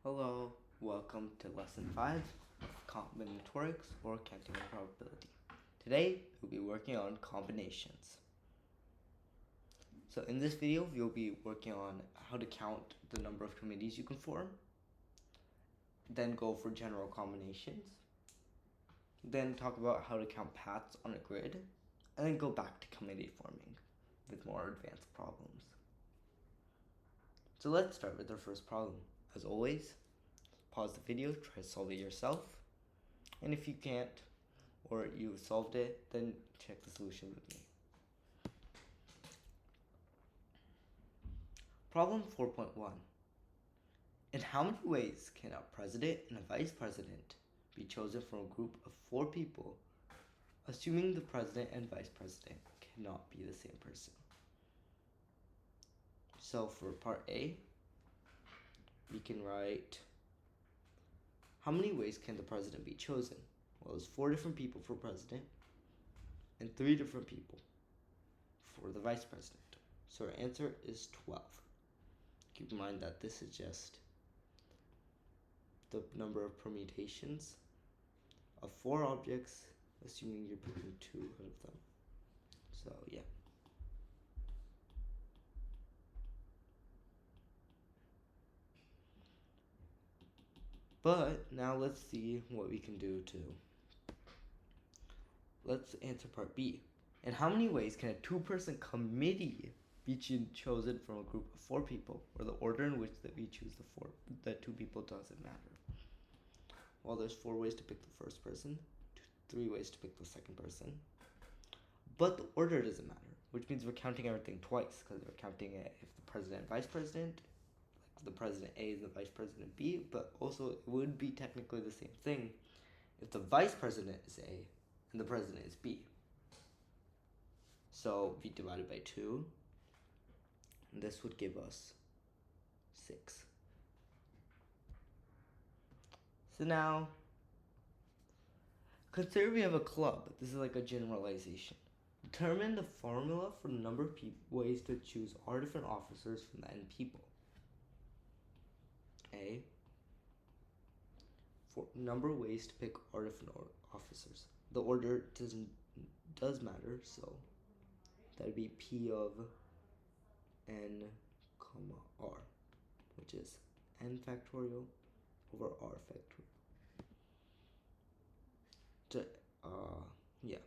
Hello, welcome to lesson 5 of combinatorics or counting and probability. Today, we'll be working on combinations. So in this video, we'll be working on how to count the number of committees you can form, then go for general combinations, then talk about how to count paths on a grid, and then go back to committee forming with more advanced problems. So let's start with our first problem. As always, pause the video, try to solve it yourself, and if you can't or you've solved it, then check the solution with me. Problem 4.1. In how many ways can a president and a vice president be chosen from a group of 4 people, assuming the president and vice president cannot be the same person? So for part A, we can write, how many ways can the president be chosen? Well, there's 4 different people for president and 3 different people for the vice president. So our answer is 12. Keep in mind that this is just the number of permutations of 4 objects, assuming you're picking 2 out of them. So yeah. But now let's see what we can do to. Let's answer part B. In how many ways can a 2-person committee be chosen from a group of 4 people, where the order in which that we choose the 2 people doesn't matter? Well, there's 4 ways to pick the first person, 3 ways to pick the second person, but the order doesn't matter, which means we're counting everything twice, because we're counting it if the president and vice president, like the president A and the vice president B, but also it would be technically the same thing if the vice president is A and the president is B. So we divided by 2, and this would give us 6. So now, consider we have a club. This is like a generalization. Determine the formula for the number of ways to choose R different officers from the N people. A, for number of ways to pick R different officers. The order does matter, so that would be P of N comma R, which is N factorial over R factorial. Yeah.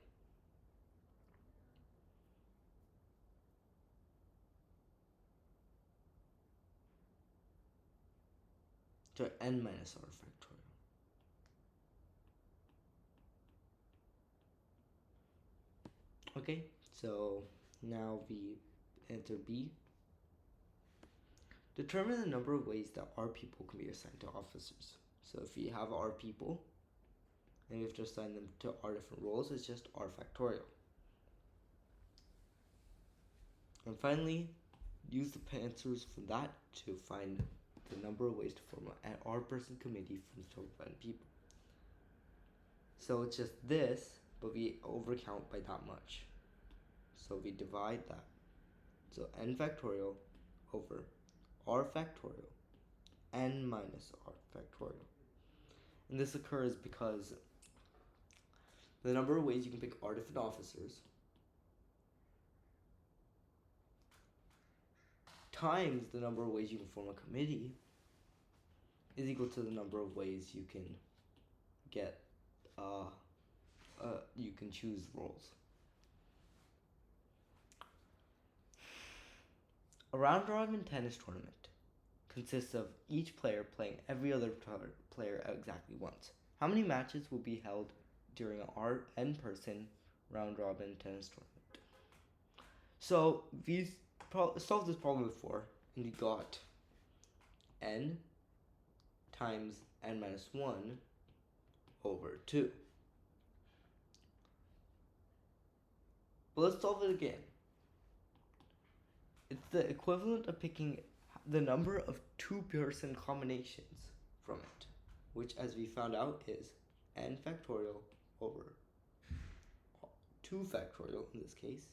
To N minus R factorial. Okay, so now we enter B. Determine the number of ways that R people can be assigned to officers. So if we have R people, and we have to assign them to R different roles, it's just R factorial. And finally, use the answers from that to find the number of ways to form an R-person committee from the total of N people. So it's just this, but we overcount by that much. So we divide that. So N factorial over R factorial, N minus R factorial. And this occurs because the number of ways you can pick R different officers times the number of ways you can form a committee is equal to the number of ways you can get, you can choose roles. A round-robin tennis tournament consists of each player playing every other player exactly once. How many matches will be held during an N-person round-robin tennis tournament? So we solved this problem before, and we got N times N minus 1 over 2. But let's solve it again. It's the equivalent of picking the number of 2-person combinations from it, which, as we found out, is N factorial over 2 factorial in this case,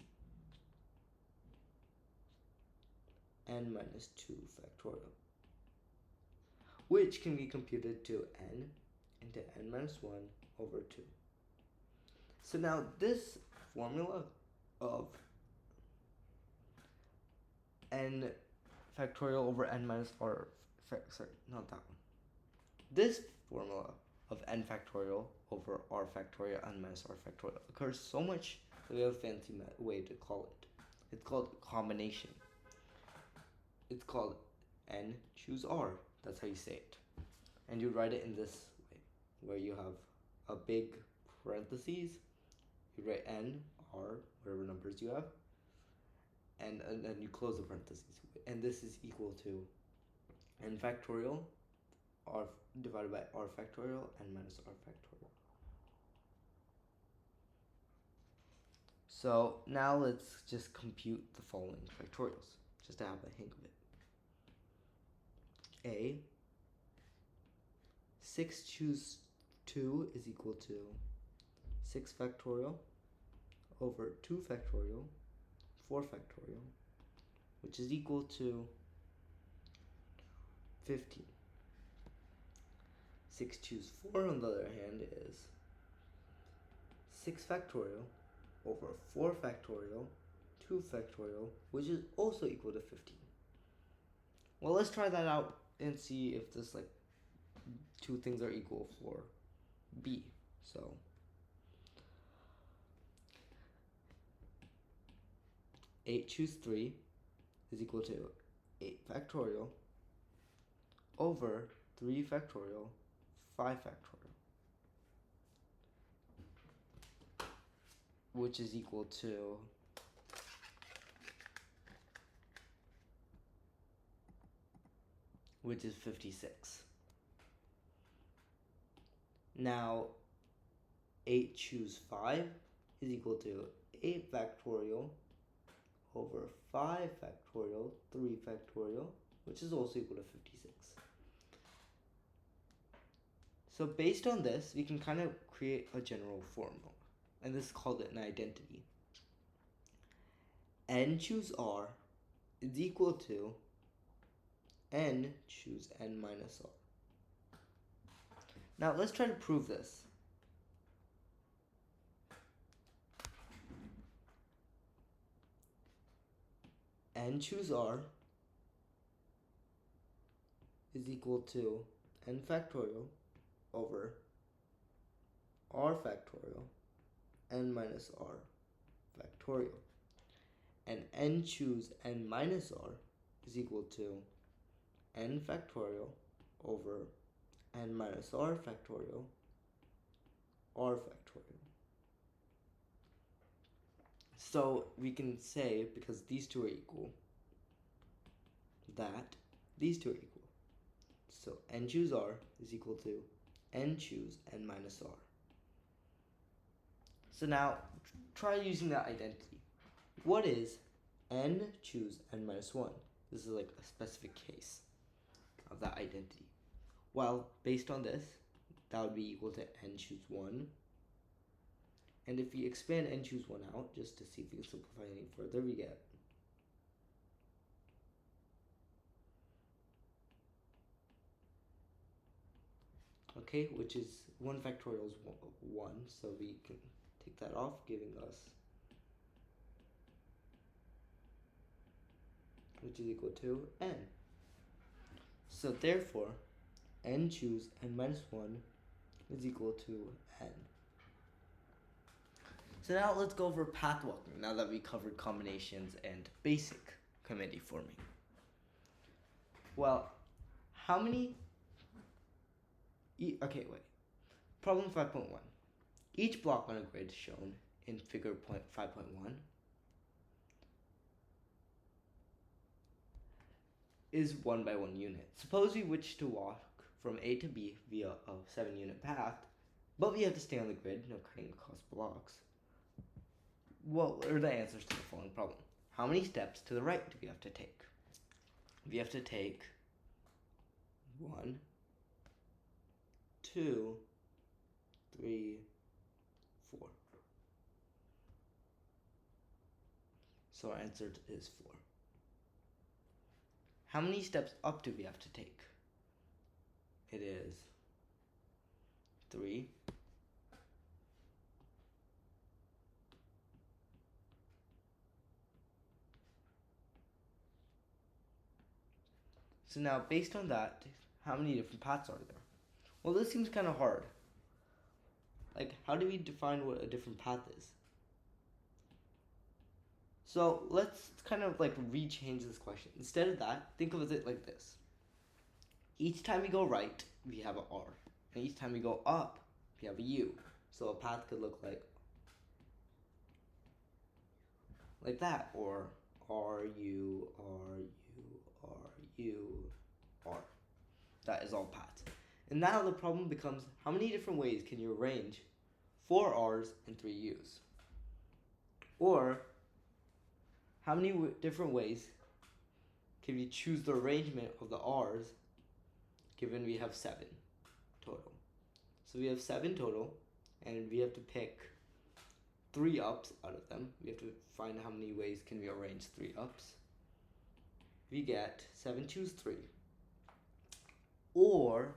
N minus 2 factorial. which can be computed to n into n minus 1 over 2. So now this formula of n factorial over n minus r, sorry, not that one. This formula of n factorial over r factorial n minus r factorial occurs so much that we have a fancy way to call it. It's called combination. It's called n choose r. That's how you say it. And you write it in this way, where you have a big parentheses, you write n, r, whatever numbers you have, and then you close the parentheses. And this is equal to n factorial r divided by r factorial n minus r factorial. So now let's just compute the following factorials, just to have a hang of it. A 6 choose 2 is equal to 6 factorial over 2 factorial, 4 factorial, which is equal to 15. 6 choose 4 on the other hand is 6 factorial over 4 factorial, 2 factorial, which is also equal to 15. Well, let's try that out and see if this two things are equal for B. So 8 choose 3 is equal to 8 factorial over 3 factorial, 5 factorial, which is equal to which is 56. Now 8 choose 5 is equal to 8 factorial over 5 factorial, 3 factorial, which is also equal to 56. So based on this, we can kind of create a general formula, and this is called an identity. N choose R is equal to N choose N minus R. Now let's try to prove this. N choose R is equal to N factorial over R factorial N minus R factorial. And N choose N minus R is equal to N factorial over N minus R factorial R factorial. So we can say, because these two are equal, that these two are equal. So N choose R is equal to N choose N minus R. So now try using that identity. What is N choose N minus 1? This is like a specific case of that identity. Well, based on this, that would be equal to N choose 1. And if we expand N choose 1 out, just to see if we can simplify any further, we get which is 1 factorial is 1, so we can take that off, giving us, which is equal to N. So therefore, N choose N minus 1 is equal to N. So now let's go over path walking, now that we covered combinations and basic committee forming. Well, how many... Okay, wait. Problem 5.1. Each block on a grid shown in figure 5.1 is 1 by 1 unit. Suppose we wish to walk from A to B via a 7-unit path, but we have to stay on the grid, no cutting across blocks. What are the answers to the following problem? How many steps to the right do we have to take? We have to take 1, 2, 3, 4. So our answer is 4. How many steps up do we have to take? it is 3. So now, based on that, how many different paths are there? Well, this seems kind of hard. Like, how do we define what a different path is? So let's kind of like rechange this question. Instead of that, think of it like this. Each time we go right, we have an R. And each time we go up, we have a U. So a path could look like that, or R, U, R, U, R, U, R. That is all paths. And now the problem becomes, how many different ways can you arrange 4 R's and 3 U's? Or, how many different ways can we choose the arrangement of the R's given we have 7 total? So we have 7 total, and we have to pick 3 ups out of them. We have to find how many ways can we arrange 3 ups. We get 7 choose 3. Or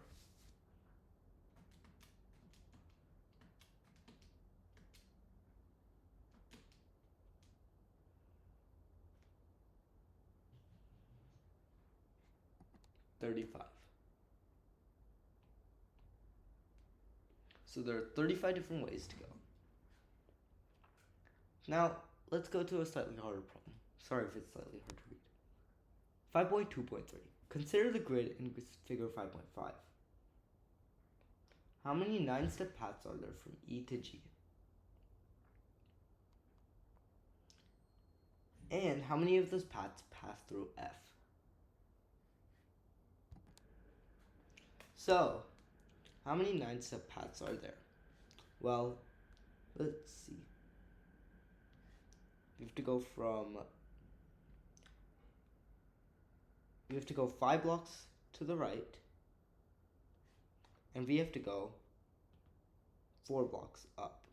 $35. So there are 35 different ways to go. Now, let's go to a slightly harder problem. Sorry if it's slightly hard to read. 5.2.3. Consider the grid in figure 5.5. How many 9-step paths are there from E to G? And how many of those paths pass through F? So, how many 9-step paths are there? Well, let's see. We have to go 5 blocks to the right, and we have to go 4 blocks up.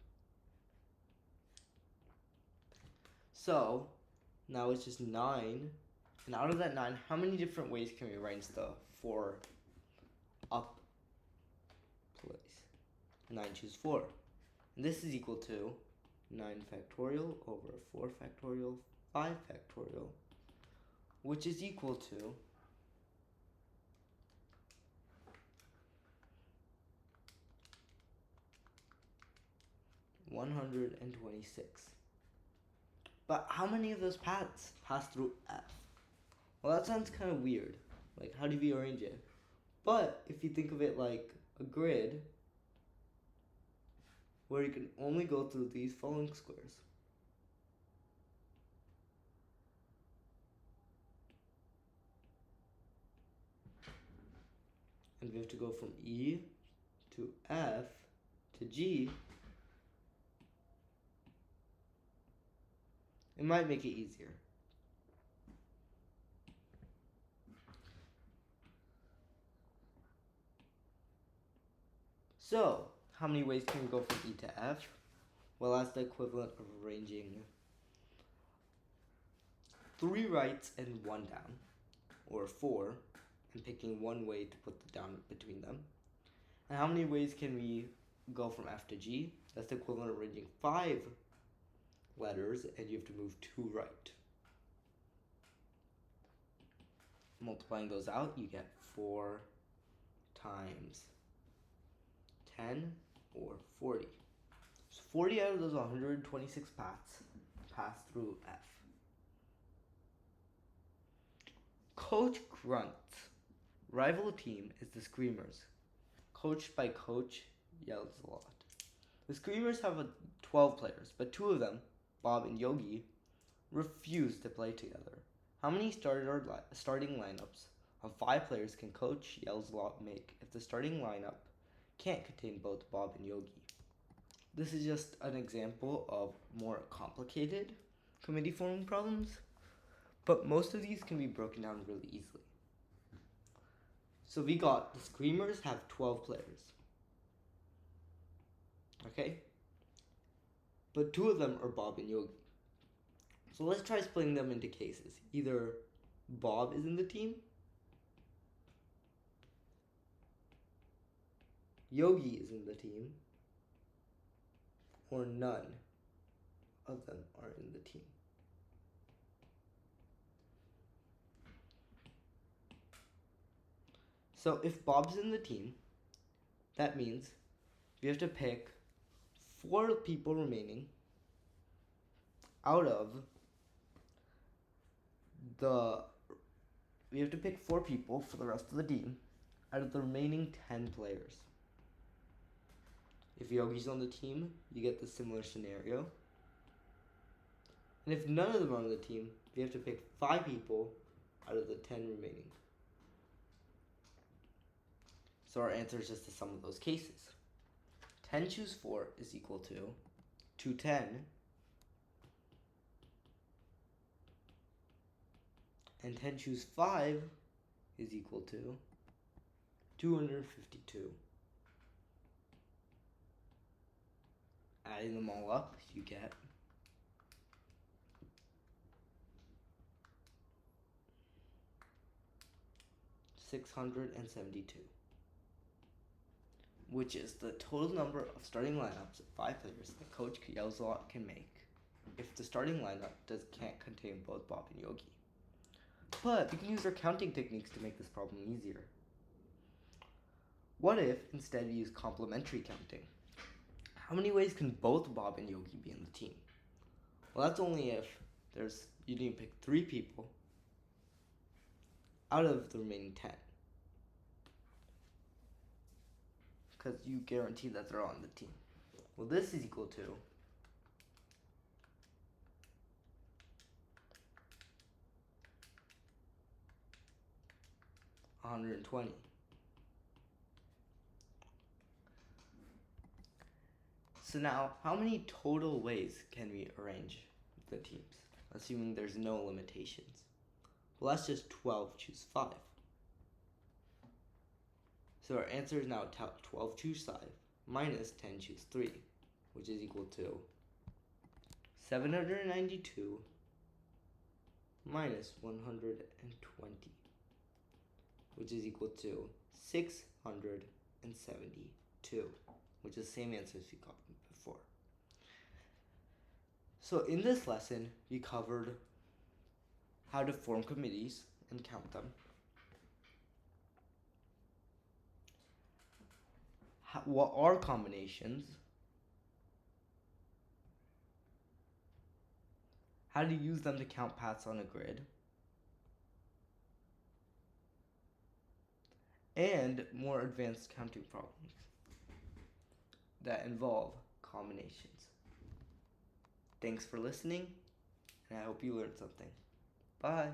So, now it's just 9, and out of that 9, how many different ways can we arrange the 4 up place? 9 choose 4. And this is equal to 9 factorial over 4 factorial, 5 factorial, which is equal to 126. But how many of those paths pass through F? Well, that sounds kind of weird. Like, how do we arrange it? But if you think of it like a grid, where you can only go through these following squares. And we have to go from E to F to G. It might make it easier. So, how many ways can we go from E to F? Well, that's the equivalent of arranging 3 rights and 1 down, or 4, and picking 1 way to put the down between them. And how many ways can we go from F to G? That's the equivalent of arranging 5 letters, and you have to move 2 right. Multiplying those out, you get 4 times 10, or 40. So 40 out of those 126 paths pass through F. Coach Grunt's rival team is the Screamers. Coached by Coach Yells a Lot. The Screamers have 12 players, but 2 of them, Bob and Yogi, refuse to play together. How many starting lineups of 5 players can Coach Yells a Lot make if the starting lineup can't contain both Bob and Yogi? This is just an example of more complicated committee forming problems, but most of these can be broken down really easily. So we got the Screamers have 12 players. Okay? But 2 of them are Bob and Yogi. So let's try splitting them into cases. Either Bob is in the team, Yogi is in the team, or none of them are in the team. So if Bob's in the team, that means we have to pick 4 people remaining out of the... We have to pick 4 people for the rest of the team out of the remaining 10 players. If Yogi's on the team, you get the similar scenario. And if none of them are on the team, we have to pick 5 people out of the 10 remaining. So our answer is just the sum of those cases. 10 choose 4 is equal to 210. And 10 choose 5 is equal to 252. Adding them all up, you get 672, which is the total number of starting lineups of 5 players that Coach Yelzlot can make if the starting lineup can't contain both Bob and Yogi. But we can use our counting techniques to make this problem easier. What if instead we use complementary counting? How many ways can both Bob and Yogi be in the team? Well, that's only if you need to pick 3 people out of the remaining 10. Because you guarantee that they're on the team. Well, this is equal to 120. So now, how many total ways can we arrange the teams, assuming there's no limitations? Well, that's just 12 choose 5. So our answer is now 12 choose 5 minus 10 choose 3, which is equal to 792 minus 120, which is equal to 672, which is the same answer as we got before. So in this lesson, we covered how to form committees and count them, what are combinations, how to use them to count paths on a grid, and more advanced counting problems that involve combinations. Thanks for listening, and I hope you learned something. Bye.